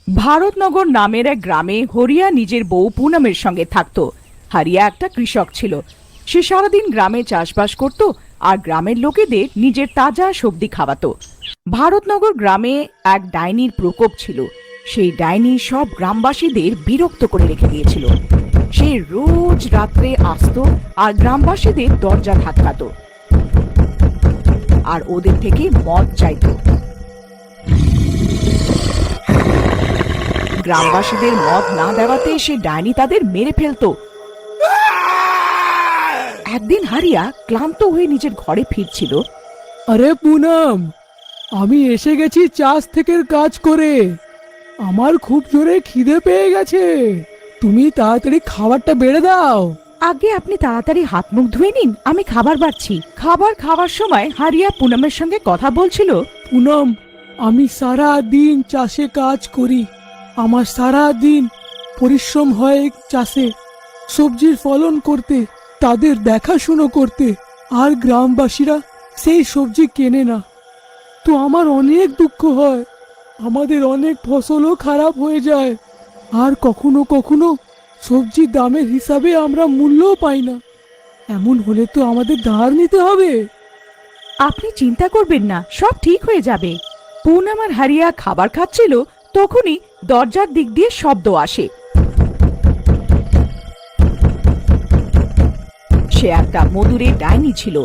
ভারতনগর নামের এক গ্রামে হরিয়া নিজের বউ পুনমের সঙ্গে থাকত। হারিয়া একটা কৃষক ছিল। সে সারাদিন গ্রামে চাষবাস করত আর গ্রামের লোকেদের নিজের তাজা সবজি খাওয়াতো। ভারতনগর গ্রামে এক ডাইনির প্রকোপ ছিল। সেই ডাইনি সব গ্রামবাসীদের বিরক্ত করে রেখে দিয়েছিল। সে রোজ রাত্রে আসতো আর গ্রামবাসীদের দরজা ধাক্কাতো আর ওদের থেকে মদ চাইতো। গ্রামবাসীদের মদ না দেওয়াতে সে ডাইনি তাদের মেরে ফেলতো। একদিন হারিয়া ক্লান্ত হয়ে নিজের ঘরে ফিরছিল। আরে পুনম, আমি এসে গেছি চাষ থেকে কাজ করে। আমার খুব জোরে খিদে পেয়ে গেছে। তুমি তাড়াতাড়ি খাবারটা বেড়ে দাও। আগে আপনি তাড়াতাড়ি হাত মুখ ধুয়ে নিন, আমি খাবার বাড়ছি। খাবার খাওয়ার সময় হারিয়া পুনমের সঙ্গে কথা বলছিল। পুনম, আমি সারা দিন চাষে কাজ করি। আমার সারা দিন পরিশ্রম হয় চাষে, সবজির ফলন করতে, তাদের দেখাশুনো করতে। আর গ্রামবাসীরা সেই সবজি কেনে না, তো আমার অনেক দুঃখ হয়। আমাদের অনেক ফসলও খারাপ হয়ে যায়, আর কখনো কখনো সবজির দামের হিসাবে আমরা মূল্যও পাই না। এমন হলে তো আমাদের ধার নিতে হবে। আপনি চিন্তা করবেন না, সব ঠিক হয়ে যাবে। পুনম আর হারিয়া খাবার খাচ্ছিল, তখনই দরজার দিক দিয়ে শব্দ আসে। সে একটা মধুরে ডাইনি ছিল।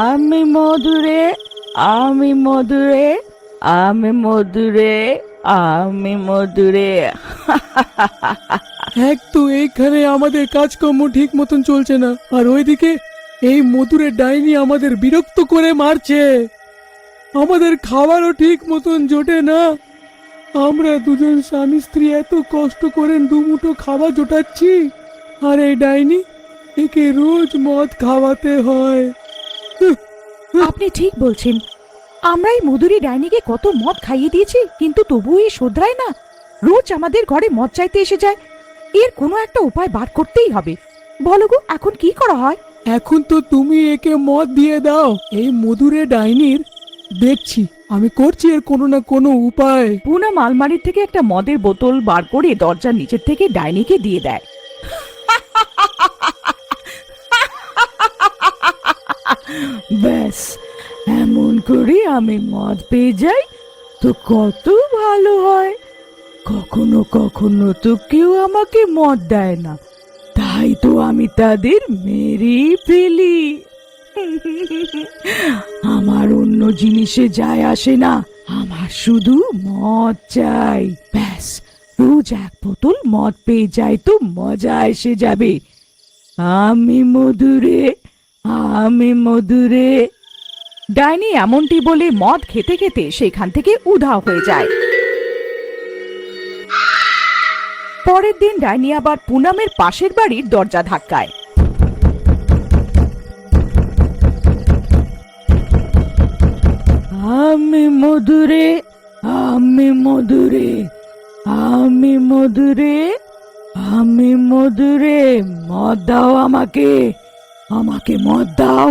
আমি মধুরে, আমি মধুরে, আমি মধুরে, আমি মধুরে। এক তো এইখানে আমাদের কাজকর্ম ঠিক মতন চলছে না, আর ওইদিকে এই মধুরে ডাইনি আমাদের বিরক্ত করে মারছে। আমাদের খাবারও ঠিক মতন জোটে না। আমরা দুজন স্বামী স্ত্রী এত কষ্ট করে দুমুঠো খাবার জোটাচ্ছি, আর এই ডাইনি একে রোজ মদ খাওয়াতে হয়। আপনি ঠিক বলছেন। আমরা এই মধুরী ডাইনিকে কত মদ খাইয়ে দিয়েছি, কিন্তু তবুও এই শোধরায় না। রোজ আমাদের ঘরে মদ চাইতে এসে যায়। এর কোনো একটা উপায় বার করতেই হবে। বলো গো, এখন কি করা হয়? এখন তো তুমি একে মদ দিয়ে দাও এই মধুরে ডাইনির। দেখছি আমি করছি এর কোনো না কোনো উপায়। পুনম আলমারির থেকে একটা মদের বোতল বার করে দরজার নিচের থেকে ডাইনিকে দিয়ে দেয়। ব্যাস, এমন করে আমি মদ পেয়ে যাই তো কত ভালো হয়। কখনো কখনো তো কেউ আমাকে মদ দেয় না, তাই তো আমি তাদের মেরেই ফেলি। আমার অন্য জিনিসে যায় আসে না, আমার শুধু মদ চাই। ব্যাস, রোজ এক বোতল মদ পেয়ে যাই তো মজা এসে যাবে। আমি মধুরে, আমি মধুরে। ডাইনি এমনটি বলে মদ খেতে খেতে সেখান থেকে উধাও হয়ে যায়। পরের দিন ডাইনি আবার পুনমের পাশের বাড়ির দরজা ধাক্কায়। আমি মধুরে, আমি মধুরে, আমি মধুরে, আমি মধুরে। মদ দাও আমাকে, আমাকে মদ দাও,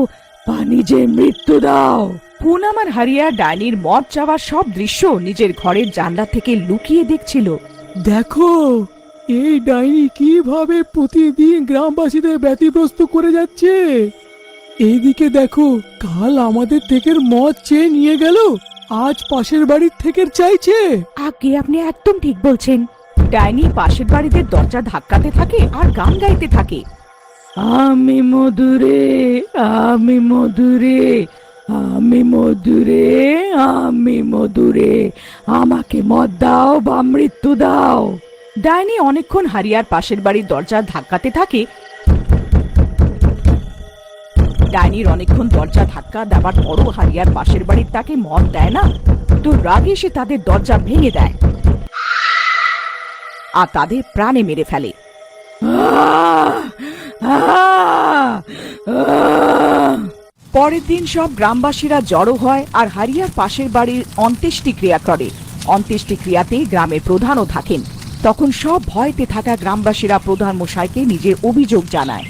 পানি যে মৃত্যু দাও। পুনম আর হারিয়া ডাইনির মদ চাওয়ার সব দৃশ্য নিজের ঘরের জানলা থেকে লুকিয়ে দেখছিল। দেখো এই ডাইনি কিভাবে প্রতিদিন গ্রামবাসীদের ব্যতিব্যস্ত করে যাচ্ছে। এইদিকে দেখো, কাল আমাদের থেকে মদ চেয়ে নিয়ে গেল, আজ পাশের বাড়ির থেকে চাইছে। আগে আপনি একদম ঠিক বলছেন। ডাইনি পাশের বাড়িতে দরজা ধাক্কাতে থাকে আর গান গাইতে থাকে। আমি মধুরে, আমি মধুরে, আমি মধুরে, আমি মধুরে। আমাকে মদ দাও বা মৃত্যু দাও। ডাইনি অনেকক্ষণ হারিয়ার পাশের বাড়ির দরজা ধাক্কাতে থাকে। ডাইনির অনেকক্ষণ দরজা ধাক্কা দেওয়ার পরও হারিয়ার পাশের বাড়ির তাকে মদ দেয় না, তো রাগে সে তাদের দরজা ভেঙে দেয় আর তাদের প্রাণে মেরে ফেলে। পরের দিন সব গ্রামবাসীরা জড়ো হয় আর হারিয়ার পাশের বাড়ির অন্ত্যেষ্টি ক্রিয়া করে। অন্ত্যেষ্টি ক্রিয়াতে গ্রামের প্রধানও থাকেন। তখন সব ভয়তে থাকা গ্রামবাসীরা প্রধান মশাইকে নিজের অভিযোগ জানায়।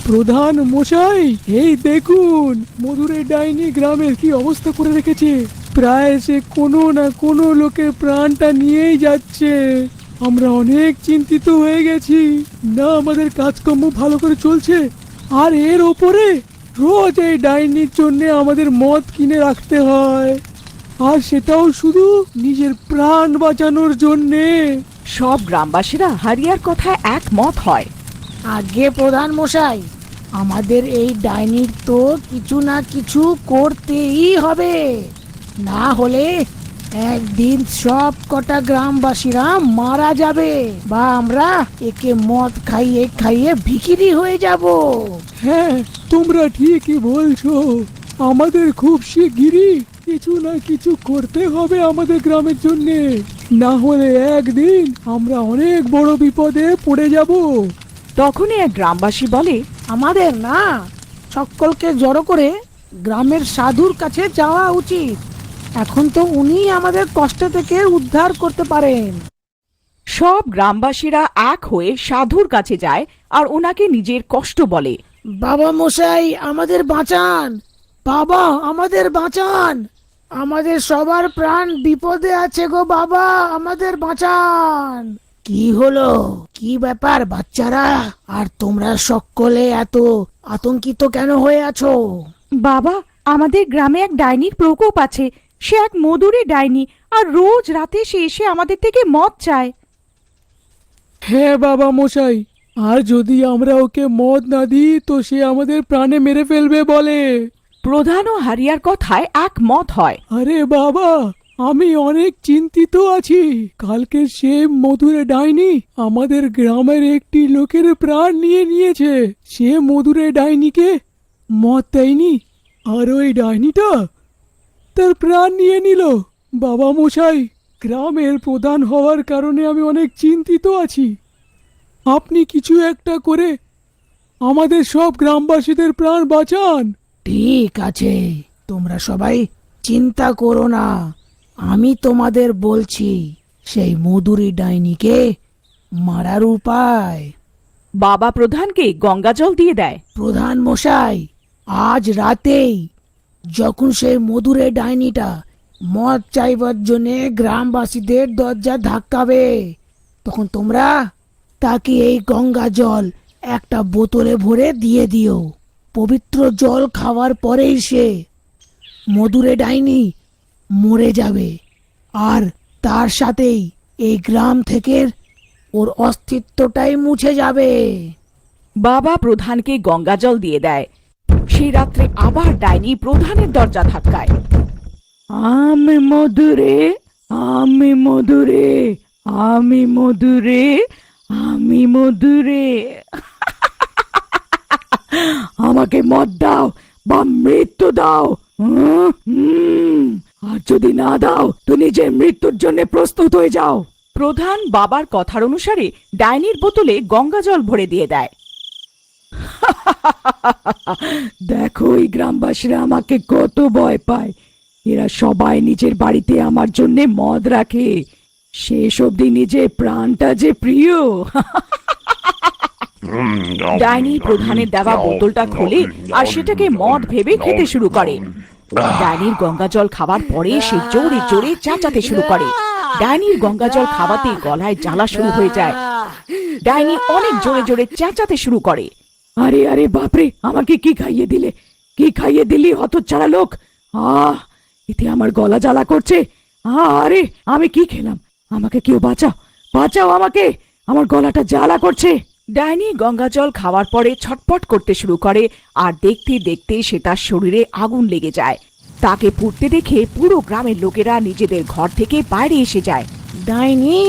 প্রধান মশাই, এই দেখুন মধুরে ডাইনি গ্রামের কি অবস্থা করে রেখেছে। প্রায় সে কোনো না কোনো লোকের প্রাণটা নিয়েই যাচ্ছে। আমরা অনেক চিন্তিত হয়ে গেছি, না আমাদের কাজকর্ম ভালো করে চলছে, আর এর ওপরে রোজ এই ডাইনির জন্য আমাদের মদ কিনে রাখতে হয়, আর সেটাও শুধু নিজের প্রাণ বাঁচানোর জন্যে। সব গ্রামবাসীরা হারিয়ার কথায় একমত হয়। আগে প্রধান মশাই, আমাদের এই ডাইনির তো কিছু না কিছু করতেই হবে, না হলে একদিন সব কটা গ্রামবাসীরা মারা যাবে, বা আমরা একে মদ খাইয়ে খাইয়ে ভিখিরি হয়ে যাব। হ্যাঁ, তোমরা ঠিকই বলছো। আমাদের খুব শিগগিরই কিছু না কিছু করতে হবে আমাদের গ্রামের জন্যে, না হলে একদিন আমরা অনেক বড় বিপদে পড়ে যাব। তখনই এক গ্রামবাসী বলে, আমাদের না সকলকে জড়ো করে গ্রামের সাধুর কাছে যাওয়া উচিত। এখন তো উনি আমাদের কষ্ট থেকে উদ্ধার করতে পারেন। সব গ্রামবাসীরা এক হয়ে সাধুর কাছে যায় আর ওনাকে নিজের কষ্ট বলে। বাবা মশাই, আমাদের বাঁচান, বাবা আমাদের বাঁচান, আমাদের সবার প্রাণ বিপদে আছে গো বাবা, আমাদের বাঁচান। কি হলো, কি ব্যাপার বাচ্চারা, আর তোমরা সকলে এত আতঙ্কিত কেন হয়ে আছো? বাবা, আমাদের গ্রামে এক ডাইনির প্রকোপ আছে। সে এক মধুরে ডাইনি, আর রোজ রাতে সে এসে আমাদের থেকে মদ চায়। হ্যাঁ বাবা মশাই, আর যদি আমরা ওকে মদ না দিই তো সে আমাদের প্রাণে মেরে ফেলবে বলে। প্রধান ও হারিয়ার কথায় একমত হয়। আরে বাবা, আমি অনেক চিন্তিত আছি। কালকে সে মধুরে ডাইনি আমাদের গ্রামের একটি লোকের প্রাণ নিয়ে নিয়েছে। সে মধুরে ডাইনিকে মদ দেয়নি, আর ওই ডাইনিটা তার প্রাণ নিয়ে নিল। বাবা মশাই, গ্রামের প্রধান হওয়ার কারণে আমি অনেক চিন্তিত আছি। আপনি কিছু একটা করে আমাদের সব গ্রামবাসীদের প্রাণ বাঁচান। ঠিক আছে, তোমরা সবাই চিন্তা করো না, আমি তোমাদের বলছি সেই মধুরী ডাইনিকে মারার উপায়। বাবা প্রধানকে গঙ্গা জল দিয়ে দেয়। প্রধান মশাই, আজ রাতেই যখন সেই মধুরে ডাইনিটা মদ চাইবার জন্যে গ্রামবাসীদের দরজা ধাক্কাবে, তখন তোমরা তাকে এই গঙ্গা জল একটা বোতলে ভরে দিয়ে দিও। পবিত্র জল খাওয়ার পরেই সে মধুরে ডাইনি মরে যাবে, আর তার সাথেই এই গ্রাম থেকে ওর অস্তিত্বটাই মুছে যাবে। বাবা প্রধানকে গঙ্গা জল দিয়ে দেয়। সেই রাত্রে আবার ডাইনি প্রধানের দরজা ধাক্কায়। আমি মধুরে, আমি মধুরে, আমি মধুরে, আমি মধুরে, আমাকে মদ দাও বা মৃত্যু দাও। আর যদি না দাও তো নিজের মৃত্যুর জন্য প্রস্তুত হয়ে যাও। প্রধান বাবার কথার অনুসারে ডাইনির বোতলে গঙ্গা জল ভরে দিয়ে দেয়। দেখো এই গ্রামবাসীরা আমাকে কত ভয় পায়। এরা সবাই নিজের বাড়িতে আমার জন্য মদ রাখে, শেষ অবধি নিজের প্রাণটা যে প্রিয়। ডাইনি প্রধানের দেওয়া বোতলটা খোলে আর সেটাকে মদ ভেবে খেতে শুরু করে। ডাইনির গঙ্গা জল খাবার পরে সে জোরে জোরে চেঁচাতে শুরু করে। ডাইনির গঙ্গা জল খাওয়াতে গলায় জ্বালা শুরু হয়ে যায়। ডাইনি অনেক জোরে জোরে চেঁচাতে শুরু করে। আরে আরে বাপরে, আমাকে কি খাইয়ে দিলে, কি খাইয়ে দিলি হতচ্ছাড়া লোক। এতে আমার গলা জ্বালা করছে। আরে আমি কি খেলাম, আমাকে কেউ বাঁচাও, বাঁচাও আমাকে, আমার গলাটা জ্বালা করছে। ডাইনি গঙ্গা জল খাওয়ার পরে ছটপট করতে শুরু করে, আর দেখতে দেখতে সে তার শরীরে আগুন লেগে যায়। তাকে পুড়তে দেখে পুরো গ্রামের লোকেরা নিজেদের ঘর থেকে বাইরে এসে যায়। ডাইনি,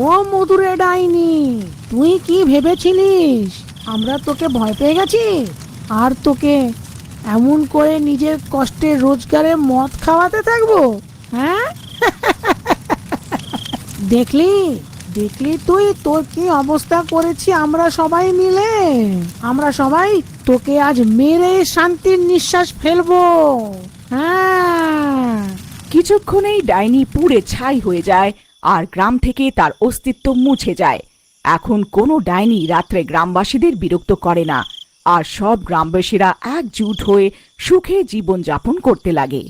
ও মধুরে ডাইনি, তুই কি ভেবেছিলিস আমরা তোকে ভয় পেয়ে গেছি আর তোকে এমন করে নিজের কষ্টের রোজগারে মদ খাওয়াতে থাকবো? হ্যাঁ, দেখলি দেখলি তুই, তোর কি অবস্থা করেছি আমরা সবাই মিলে। আমরা সবাই তোকে আজ মেরে শান্তির নিঃশ্বাস ফেলবো। হ্যাঁ। কিছুক্ষণেই ডাইনি পুড়ে ছাই হয়ে যায় আর গ্রাম থেকে তার অস্তিত্ব মুছে যায়। এখন কোনো ডাইনি রাত্রে গ্রামবাসীদের বিরক্ত করে না, আর সব গ্রামবাসীরা একজুট হয়ে সুখে জীবন যাপন করতে লাগে।